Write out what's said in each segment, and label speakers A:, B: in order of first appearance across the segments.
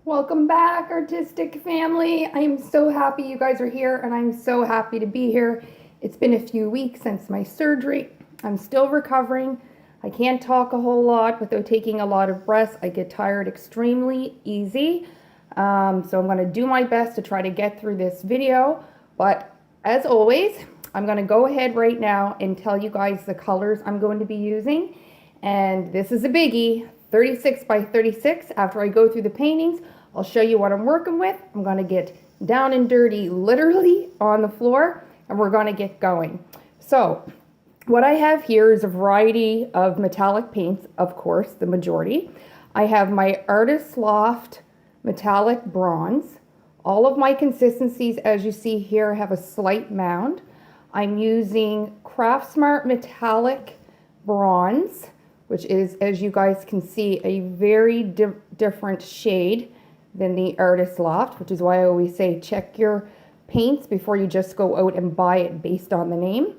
A: Welcome back, artistic family. I am so happy you guys are here, and I'm so happy to be here. It's been a few weeks since my surgery. I'm still recovering. I can't talk a whole lot without taking a lot of breaths. I get tired extremely easy. So I'm going to do my best to try to get through this video. But as always, I'm going to go ahead right now and tell you guys the colors I'm going to be using. And this is a biggie, 36 by 36. After I go through the paintings, I'll show you what I'm working with. I'm going to get down and dirty, literally on the floor, and we're going to get going. So what I have here is a variety of metallic paints, of course, the majority. I have my Artist Loft metallic bronze. All of my consistencies, as you see here, have a slight mound. I'm using Craft Smart metallic bronze, which is, as you guys can see, a very different shade than the Artist Loft, which is why I always say check your paints before you just go out and buy it based on the name.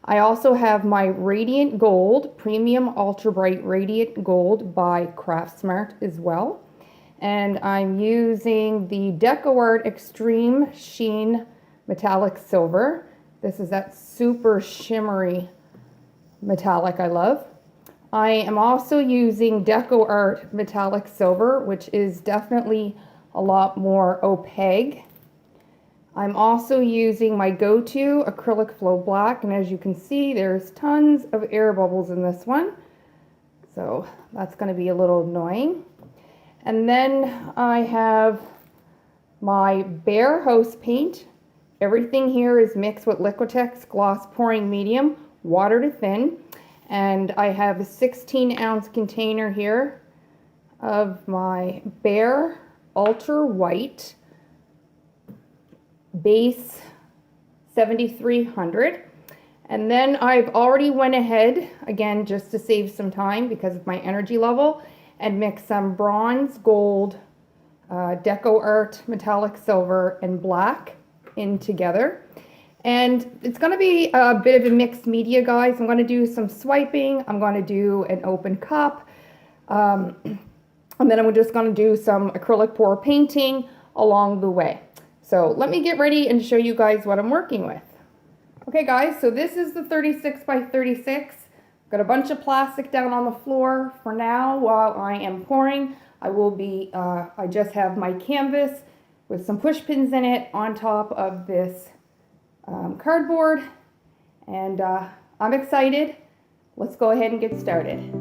A: I also have my Radiant Gold, Premium Ultra Bright Radiant Gold by Craft Smart as well. And I'm using the DecoArt Extreme Sheen Metallic Silver. This is that super shimmery metallic I love. I am also using DecoArt Metallic Silver, which is definitely a lot more opaque. I'm also using my go-to Acrylic Flow Black, and as you can see, there's tons of air bubbles in this one. So that's going to be a little annoying. And then I have my Bare House paint. Everything here is mixed with Liquitex Gloss Pouring Medium, water to thin. And I have a 16-ounce container here of my Bare Ultra White Base 7300. And then I've already went ahead, again, just to save some time because of my energy level, and mixed some bronze, gold, DecoArt metallic silver, and black in together. And it's going to be a bit of a mixed media, guys. I'm going to do some swiping. I'm going to do an open cup. And then I'm just going to do some acrylic pour painting along the way. So let me get ready and show you guys what I'm working with. Okay, guys, so this is the 36 by 36. Got a bunch of plastic down on the floor. For now, while I am pouring, I just have my canvas with some push pins in it on top of this cardboard, and I'm excited. Let's go ahead and get started.